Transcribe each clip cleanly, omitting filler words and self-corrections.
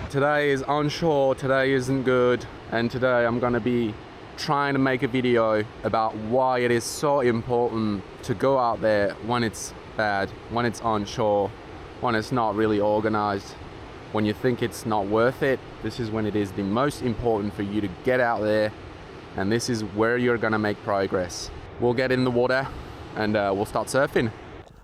Today is onshore, today isn't good, and today I'm gonna be trying to make a video about why it is so important to go out there when it's bad, when it's onshore, when it's not really organized, when you think it's not worth it. This is when it is the most important for you to get out there, and this is where you're gonna make progress. We'll get in the water and we'll start surfing.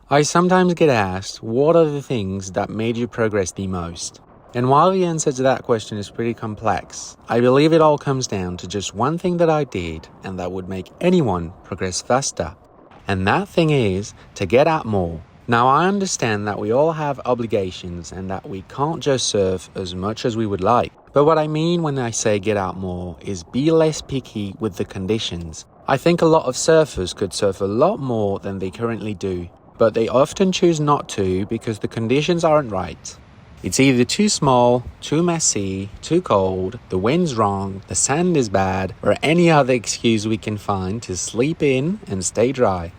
I sometimes get asked, what are the things that made you progress the most? And while the answer to that question is pretty complex, I believe it all comes down to just one thing that I did and that would make anyone progress faster. And that thing is to get out more. Now, I understand that we all have obligations and that we can't just surf as much as we would like. But what I mean when I say get out more is be less picky with the conditions. I think a lot of surfers could surf a lot more than they currently do, but they often choose not to because the conditions aren't right. It's either too small, too messy, too cold, the wind's wrong, the sand is bad, or any other excuse we can find to sleep in and stay dry.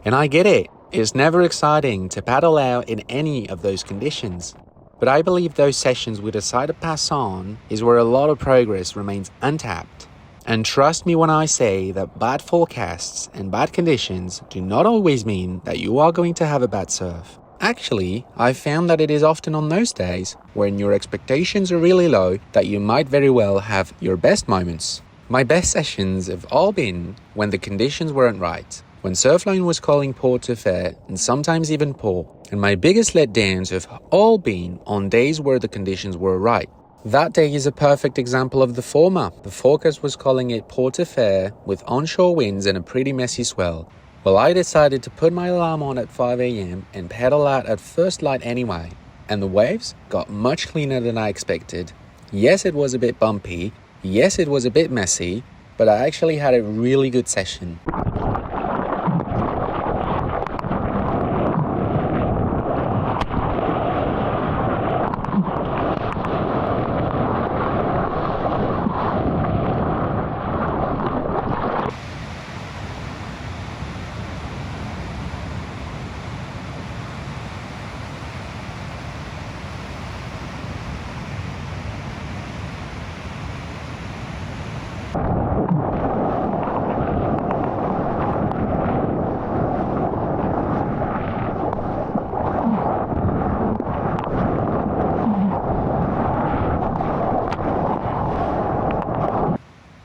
And I get it, it's never exciting to paddle out in any of those conditions. But I believe those sessions we decide to pass on is where a lot of progress remains untapped. And trust me when I say that bad forecasts and bad conditions do not always mean that you are going to have a bad surf. Actually, I've found that it is often on those days when your expectations are really low that you might very well have your best moments. My best sessions have all been when the conditions weren't right, when Surfline was calling poor to fair and sometimes even poor, and my biggest letdowns have all been on days where the conditions were right. That day is a perfect example of the former. The forecast was calling it poor to fair with onshore winds and a pretty messy swell. Well, I decided to put my alarm on at 5 a.m. and paddle out at first light anyway, and the waves got much cleaner than I expected. Yes, it was a bit bumpy, yes, it was a bit messy, but I actually had a really good session.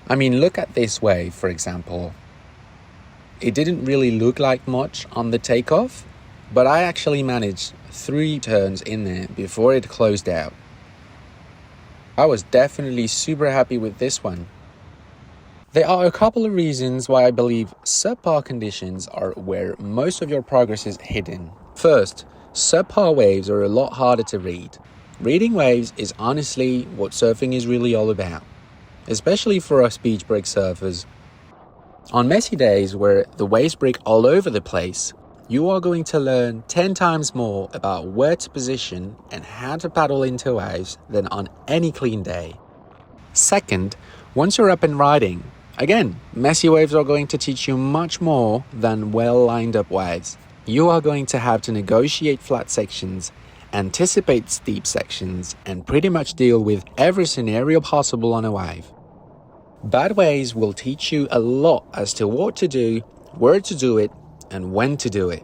I mean, look at this wave, for example. It didn't really look like much on the takeoff, but I actually managed 3 turns in there before it closed out. I was definitely super happy with this one. There are a couple of reasons why I believe subpar conditions are where most of your progress is hidden. First, subpar waves are a lot harder to read. Reading waves is honestly what surfing is really all about, especially for us beach break surfers. On messy days where the waves break all over the place, you are going to learn 10 times more about where to position and how to paddle into waves than on any clean day. Second, once you're up and riding, again, messy waves are going to teach you much more than well lined up waves. You are going to have to negotiate flat sections, anticipate steep sections, and pretty much deal with every scenario possible on a wave. Bad waves will teach you a lot as to what to do, where to do it, and when to do it.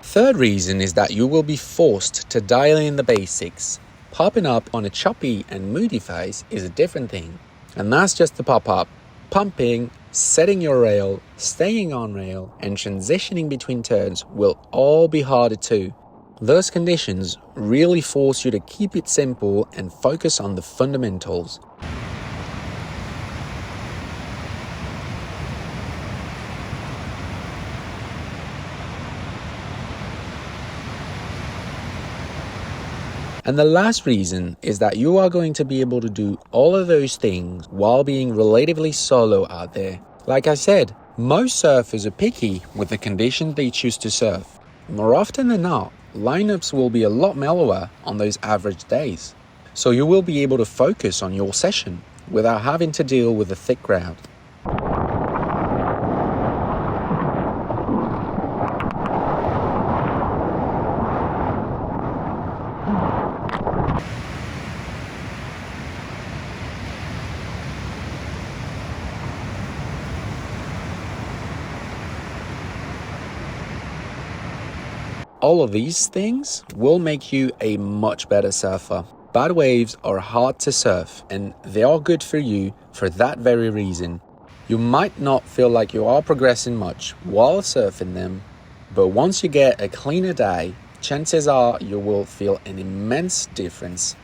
Third reason is that you will be forced to dial in the basics. Popping up on a choppy and moody face is a different thing, and that's just the pop-up. Pumping, setting your rail, staying on rail, and transitioning between turns will all be harder too. Those conditions really force you to keep it simple and focus on the fundamentals. And the last reason is that you are going to be able to do all of those things while being relatively solo out there. Like I said, most surfers are picky with the conditions they choose to surf. More often than not, lineups will be a lot mellower on those average days. So you will be able to focus on your session without having to deal with a thick crowd. All of these things will make you a much better surfer. Bad waves are hard to surf, and they are good for you for that very reason. You might not feel like you are progressing much while surfing them, but once you get a cleaner day, chances are you will feel an immense difference.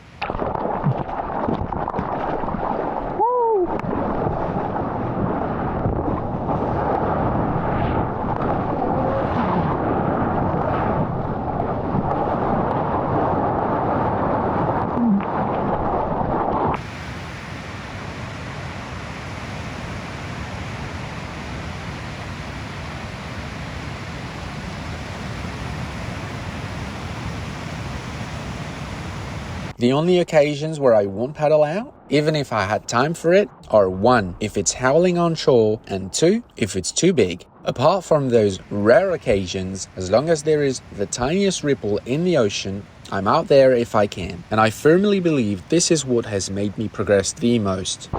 The only occasions where I won't paddle out, even if I had time for it, are 1, if it's howling on shore, and 2, if it's too big. Apart from those rare occasions, as long as there is the tiniest ripple in the ocean, I'm out there if I can. And I firmly believe this is what has made me progress the most.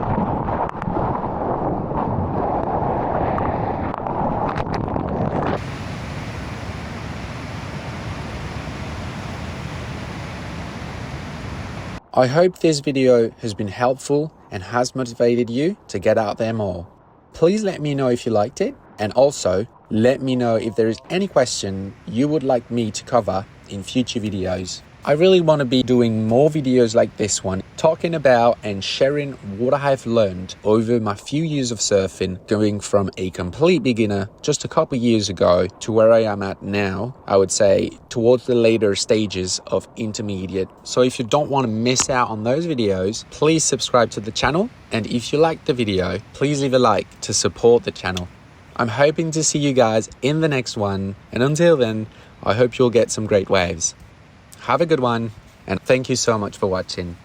I hope this video has been helpful and has motivated you to get out there more. Please let me know if you liked it, and also let me know if there is any question you would like me to cover in future videos. I really want to be doing more videos like this one, talking about and sharing what I have learned over my few years of surfing, going from a complete beginner just a couple years ago to where I am at now, I would say towards the later stages of intermediate. So if you don't want to miss out on those videos, please subscribe to the channel. And if you liked the video, please leave a like to support the channel. I'm hoping to see you guys in the next one. And until then, I hope you'll get some great waves. Have a good one, and thank you so much for watching.